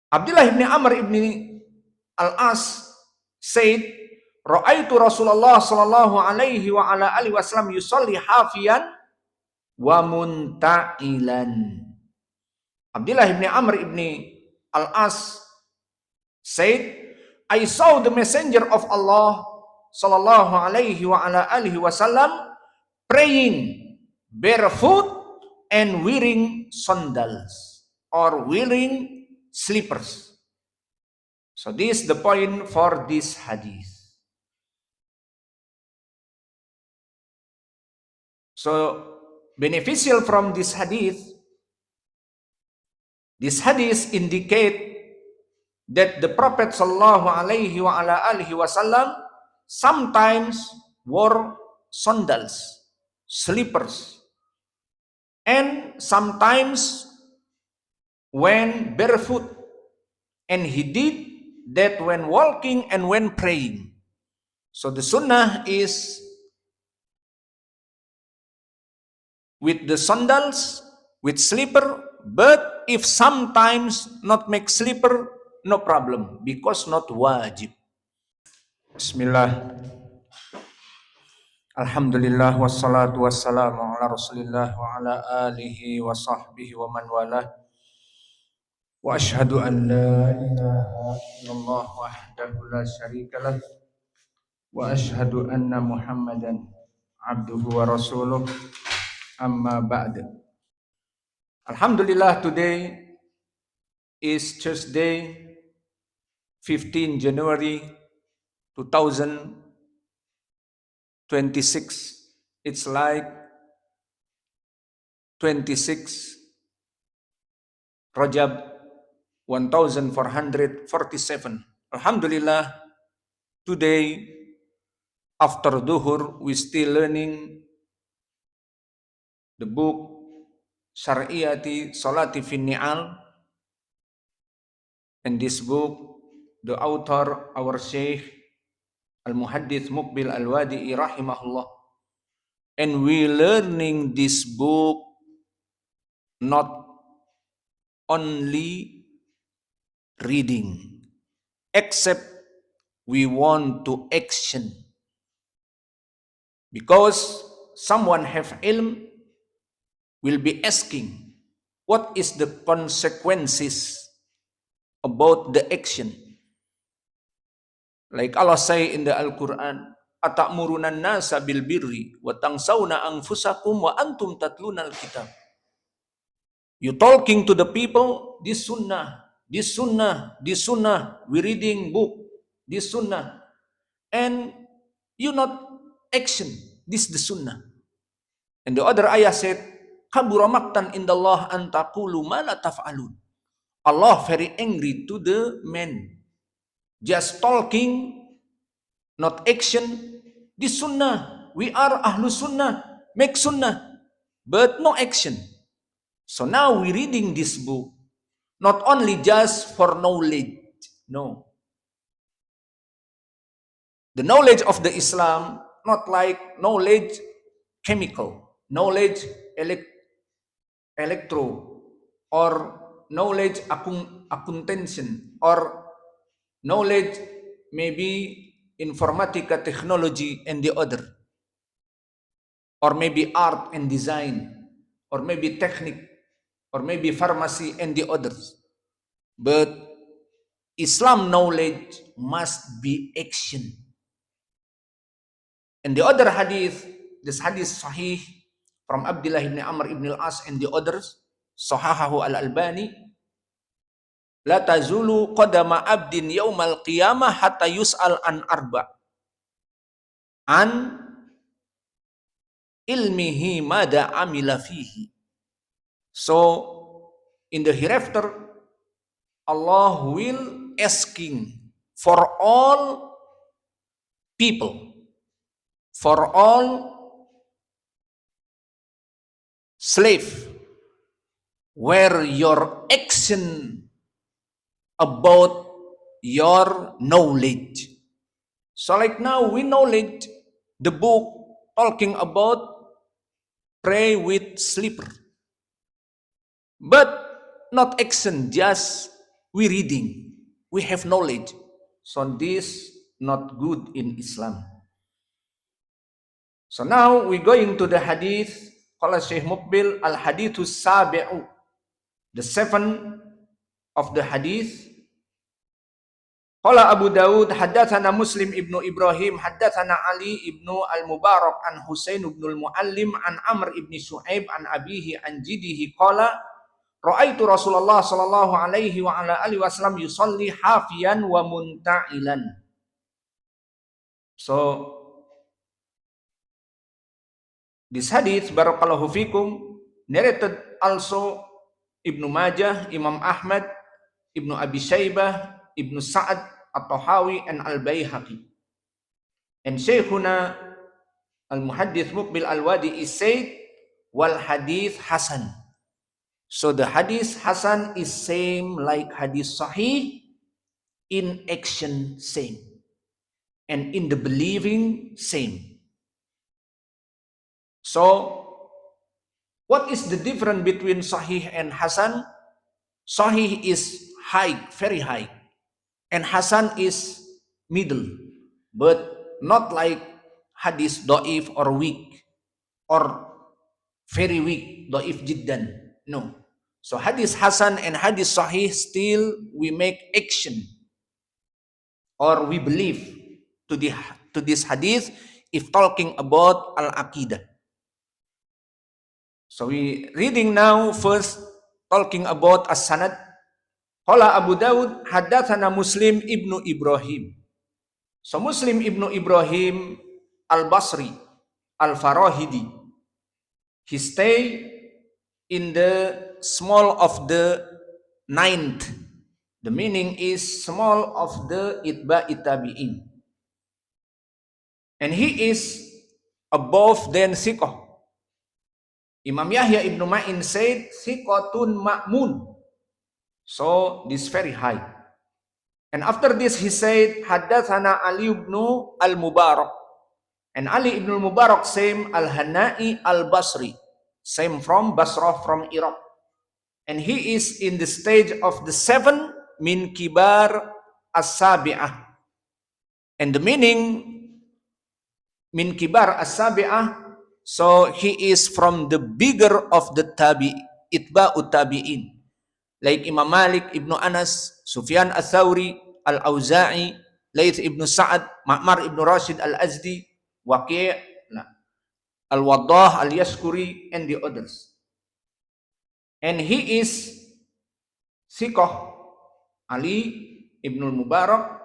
Abdullah ibn Amr ibn al-As said, Ra'aitu Rasulullah sallallahu alaihi wa ala alihi wasallam yusalli hafiyan wa munta'ilan. Abdullah ibn Amr ibn al-As said, I saw the messenger of Allah sallallahu alaihi wa ala alihi wasallam praying barefoot and wearing sandals or wearing slippers. So this is the point for this hadith. So beneficial from this hadith indicate that the Prophet sallallahu alaihi wa ala alihi wasallam sometimes wore sandals, slippers, and sometimes went barefoot, and he did that when walking and when praying. So the sunnah is with the sandals, with slipper, but if sometimes not make slipper, no problem, because not wajib. Bismillah. Alhamdulillah wassalatu wassalamu ala rasulillah wa ala alihi wa sahbihi wa man walah. Wa ashhadu an la ilaha illallah wahdahu la syarika lah. Wa ashhadu anna Muhammadan abduhu wa rasuluh. Amma ba'd. Alhamdulillah, today is Thursday, 15 January 2026. It's like 26 Rajab 1447. Alhamdulillah, today after Duhur we still learning the book Syar'iyati Salati fin Ni'al, and this book the author our Sheikh Al-Muhaddith Muqbil Al-Wadi'i rahimahullah, and we learning this book not only reading, except we want to action, because someone have ilm will be asking what is the consequences about the action. Like Allah say in the Al-Quran, Atamuruna nasa bil birri wa tangsawna anfusakum wa antum tatluna al-kitab. You talking to the people, this sunnah, this sunnah, this sunnah, we reading book, this sunnah, and you not action, this the sunnah. And the other ayah said, kabura maktan indallah an taqulu ma la taf'alun. Allah very angry to the men just talking, not action. This sunnah, we are ahlu sunnah, make sunnah, but no action. So now we reading this book, not only just for knowledge, no. The knowledge of the Islam, not like knowledge chemical, knowledge electro, or knowledge accountancy, or knowledge maybe informatica technology and the other, or maybe art and design, or maybe technique, or maybe pharmacy and the others. But Islam knowledge must be action. And the other hadith, this hadith sahih from Abdullah ibn Amr ibn al-As and the others, sahahahu al-Albani, la tazulu qadama abdin yawmal qiyamah hatta yus'al an arba. An ilmihi mada amila fihi. So in the hereafter, Allah will asking for all people, for all slave, where your action about your knowledge. So like now we knowledge the book talking about pray with slipper, but not action, just we reading, we have knowledge. So this not good in Islam. So now we're going to the hadith. Qala Syekh Muqbil al-hadithus sabi'u. The 7 of the hadith. Qala Abu Dawud haddatsana Muslim ibnu Ibrahim haddatsana Ali ibnu al-Mubarak an Husain ibnu al-Muallim an Amr ibn Shu'aib an abihi an jiddihi qala ra'aitu Rasulullah sallallahu alaihi wa ala alihi wasallam yusalli hafiyan wa munta'ilan. So this hadith barakallahu fikum narrated also Ibnu Majah, Imam Ahmad, Ibnu Abi Shaybah, Ibnu Sa'ad At-Tahawi and Al-Baihaqi. And Shaykhuna Al-Muhaddith Muqbil Al-Wadi is said wal hadith hasan. So the hadith hasan is same like hadith sahih, in action same, and in the believing same. So what is the difference between sahih and hasan? Sahih is high, very high, and hasan is middle, but not like hadith dhaif or weak or very weak, dhaif jiddan. No. So hadith hasan and hadith sahih, still we make action or we believe to this hadith if talking about al-aqidah. So we reading now first talking about as-sanad. Qala Abu Dawud haddatsana Muslim ibnu Ibrahim. So Muslim ibnu Ibrahim al-Basri al-Farahidi, he stay in the small of the 9th. The meaning is small of the itba'i tabi'in. And he is above than thiqah. Imam Yahya ibn Ma'in said thiqatun ma'mun. So this very high. And after this he said haddatsana Ali ibn al-Mubarak. And Ali ibn al-Mubarak same al-Hana'i al-Basri, same from Basrah, from Iraq. And he is in the stage of the 7 min kibar as-sabi'ah. And the meaning min kibar as-sabi'ah, so he is from the bigger of the itba'ut tabi'in. Like Imam Malik ibn Anas, Sufyan al-Thawri, al-Auza'i, Layth ibn Sa'ad, Ma'mar ibn Rashid al-Azdi, Waqi', al-Waddah, al-Yaskuri, and the others. And he is thiqah. Ali ibn al-Mubarak,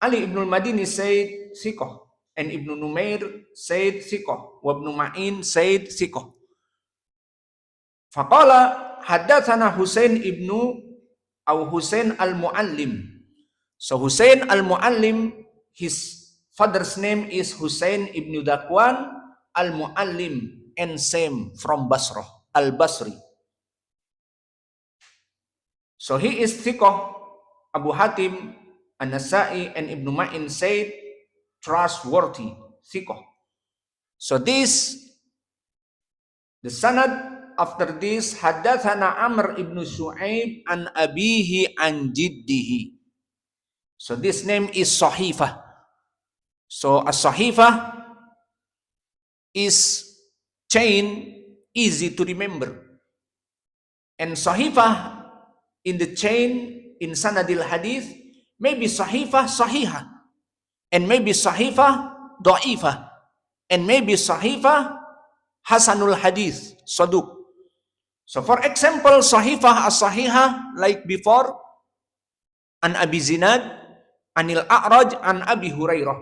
Ali ibn al-Madini said thiqah, and Ibn Numair said thiqah, wa Ibn Ma'in said thiqah. Faqala haddatsana Husain ibnu Husain al-Muallim. So Husain al-Muallim, his father's name is Husain ibn Dakwan al-Muallim, and same from Basrah, al-Basri. So he is thiqah. Abu Hatim, An-Nasa'i, and Ibn Ma'in said trustworthy, thiqah. So this, the sanad after this, haddatsana Amr ibn Shu'aib an abihi an jiddihi. So this name is Sahifah. So a Sahifah is chain, easy to remember. And Sahifah in the chain in sanadil hadith, maybe Sahifah Sahihah, and maybe Sahifah Da'ifah, and maybe Sahifah Hasanul Hadith, Saduq. So for example, Sahifah as-Sahihah, like before, an Abi Zinad, anil A'raj, an Abi Hurairah.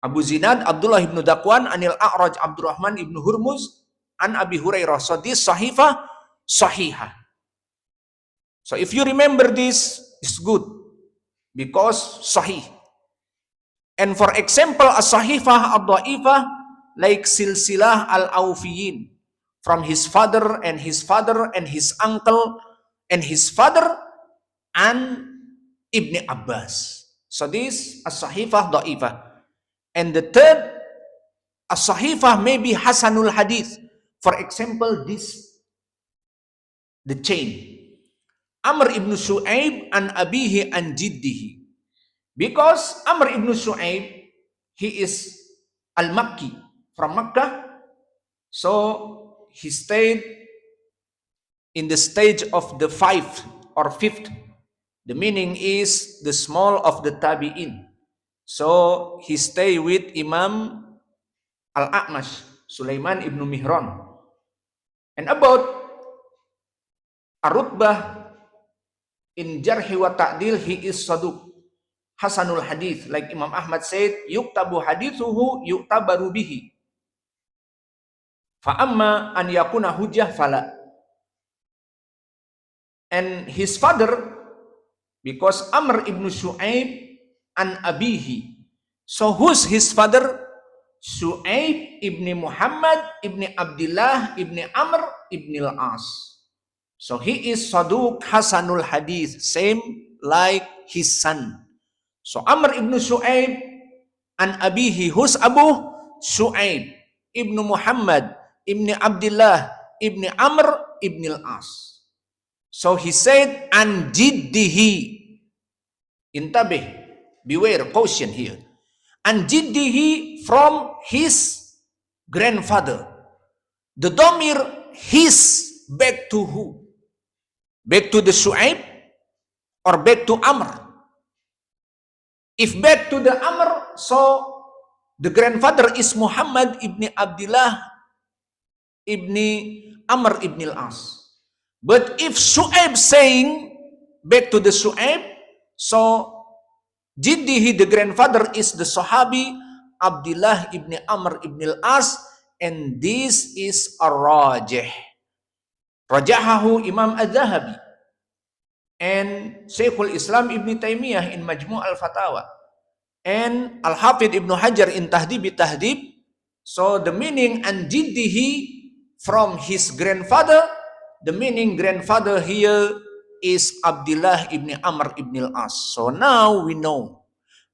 Abu Zinad, Abdullah ibn Dakwan, anil A'raj, Abdurrahman ibn Hurmuz, an Abi Hurairah. So this Sahifah Sahihah. So if you remember this, it's good, because Sahih. And for example, as-Sahifah ad-Da'ifah, like Silsilah al-Awfiyin, from his father and his father and his uncle and his father and Ibn Abbas. So this as-Sahifah Da'ifah. And the third, as-Sahifah may be Hasanul Hadith. For example, this, the chain. Amr ibn Shu'aib an abihi an jiddihi. Because Amr ibn Shu'aib, he is al-Makki, from Makkah. So he stayed in the stage of the 5th or 5th. The meaning is the small of the tabi'in. So he stayed with Imam Al-A'mash, Sulaiman ibn Mihran. And about Ar-Rutbah in Jarhi wa Ta'dil, he is Saduq, Hasanul Hadith. Like Imam Ahmad said, yuktabu hadithuhu yuktabaru bihi. Fa'amma an yakuna hujjah fala. And his father, because Amr ibn Shu'aib an abihi. So who's his father? Shu'aib ibn Muhammad ibn Abdullah ibn Amr ibn al-As. So he is Saduq Hasanul Hadith, same like his son. So Amr ibn Shu'aib an abihi. Who's Abu? Shu'aib ibn Muhammad ibn Abdullah ibn Amr ibn al-As. So he said, an jiddihi. Intabih, beware, caution here. An jiddihi, from his grandfather. The domir, his, back to who? Back to the Shu'aib or back to Amr? If back to the Amr, so the grandfather is Muhammad ibn Abdullah ibn Amr ibn al-As. But if Shu'aib saying back to the Shu'aib, so jiddihi, the grandfather, is the Sahabi Abdullah ibn Amr ibn al-As, and this is a rajih. Rajahahu Imam Al-Zahabi and Shaykhul Islam Ibn Taymiyyah in Majmu' al-Fatawa and Al-Hafidh Ibn Hajar in Tahdib al-Tahdib. So the meaning an jiddihi, from his grandfather, the meaning grandfather here is Abdullah ibn Amr ibn al-As. So now we know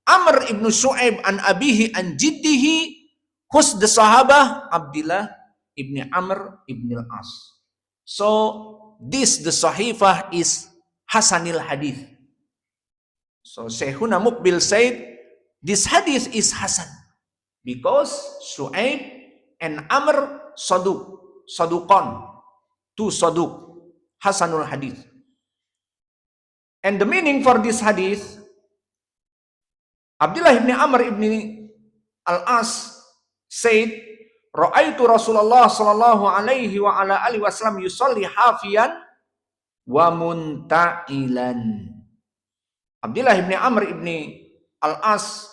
Amr ibn Shu'aib an abihi an jiddihi. Who's the Sahaba? Abdullah ibn Amr ibn al-As. So this, the Sahifah, is Hasanil Hadith. So Shaykhuna Muqbil said this hadith is Hasan because Shu'aib and Amr Saduqan, two Saduq, Hasanul Hadith. And the meaning for this hadith, Abdullah ibn Amr ibn al-As said, Ra'aitu Rasulullah sallallahu alaihi wa ala alihi wasallam yusalli hafiyan wa munta'ilan. Abdullah ibn Amr ibn al-As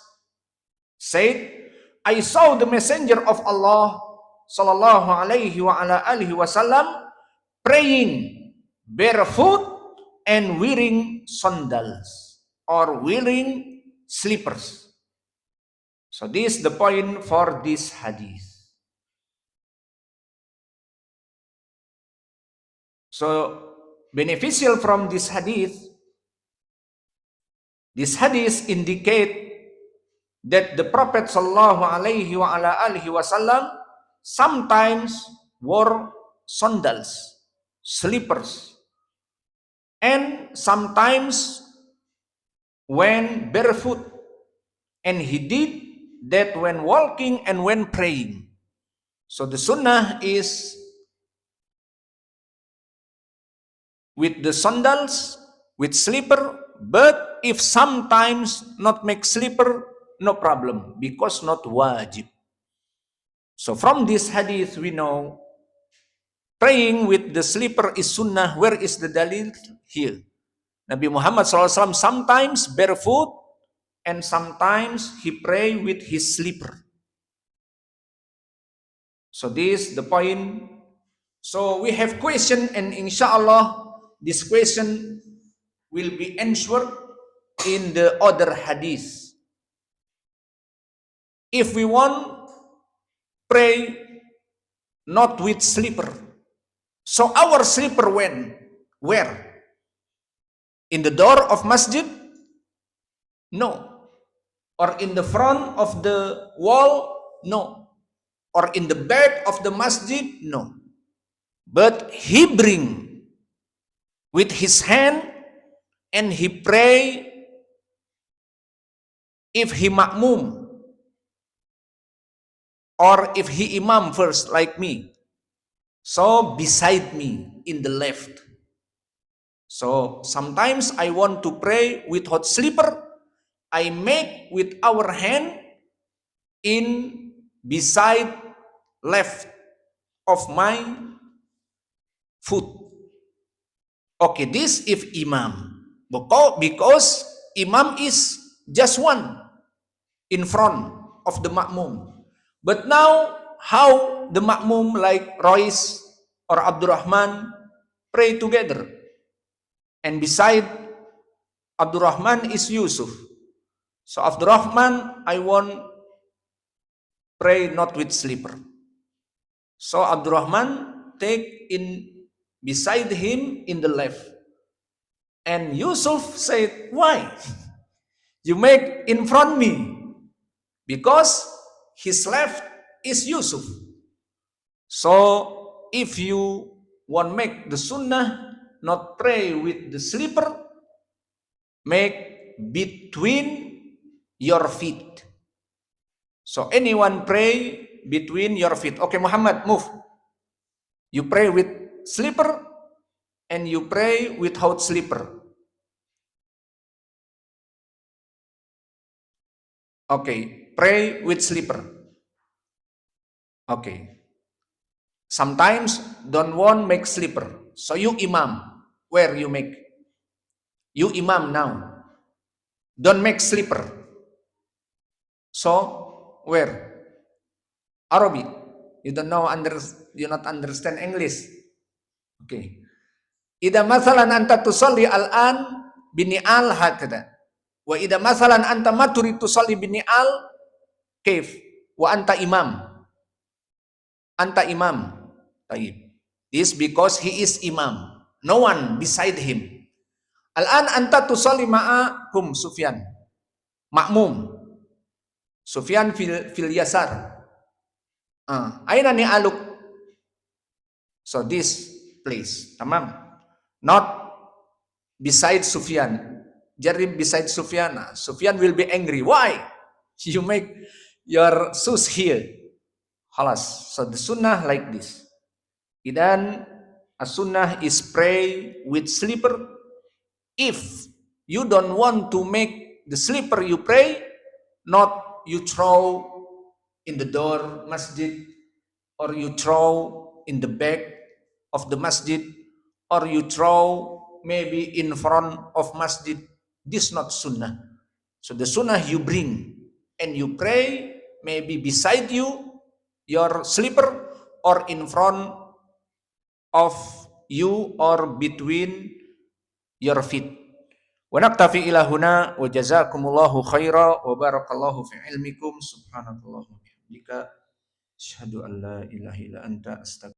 said, I saw the messenger of Allah sallallahu alaihi wa ala alihi wasallam praying barefoot and wearing sandals or wearing slippers. So this is the point for this hadith. So beneficial from this hadith indicate that the Prophet sallallahu alaihi wa ala alihi wasallam sometimes wore sandals, slippers, and sometimes when barefoot, and he did that when walking and when praying. So the sunnah is with the sandals, with slipper, but if sometimes not make slipper, no problem, because not wajib. So from this hadith we know praying with the slipper is sunnah. Where is the dalil? Here. Nabi Muhammad SAW sometimes barefoot and sometimes he pray with his slipper. So this is the point. So we have question, and inshallah this question will be answered in the other hadith. If we want pray not with slipper, so our slipper where? In the door of masjid? No. Or in the front of the wall? No. Or in the back of the masjid? No. But he bring with his hand and he pray if he makmum or if he imam first like me. So beside me in the left. So sometimes I want to pray with hot slipper. I make with our hand in beside left of my foot. Okay, this if imam. Because imam is just one in front of the makmum. But now, how the makmum like Rois or Abdurrahman pray together. And beside Abdurrahman is Yusuf. So Abdurrahman, I want pray not with slipper. So Abdurrahman take in beside him in the left. And Yusuf said, why? You make in front me. Because his left is Yusuf. So if you want make the sunnah, not pray with the slipper, make between your feet. So anyone pray between your feet. Okay, Muhammad, move. You pray with slipper and you pray without slipper. Okay, pray with slipper. Okay. Sometimes don't want make slipper. So you imam. Where you make? You imam now. Don't make slipper. So where? Arabic. You don't know you not understand English. Okay. Ida masalan anta tusalli al-an bini'al hakada. Wa ida masalan anta maturi tusalli bini'al kaif. Wa anta imam. Anta imam. Taib. This because he is imam. No one beside him. Al-an anta tusalli ma'akum Sufyan. Makmum. Sufyan fil yasar. Aina ni aluk. So this place. Tamam. Not beside Sufyan. Jadi beside Sufyan. Sufyan will be angry. Why? You make your shoes here. Halas. So the sunnah like this. Idan as-sunnah is pray with slipper. If you don't want to make the slipper you pray, not you throw in the door masjid, or you throw in the back of the masjid, or you throw maybe in front of masjid. This not sunnah. So the sunnah you bring and you pray maybe beside you, your slipper, or in front of you or between your feet. Wa naktafi ila huna wa jazakumullahu khaira wa barakallahu fi ilmikum subhanakallahu wa bihamdika asyhadu an la ilaha illa anta astaghfiruka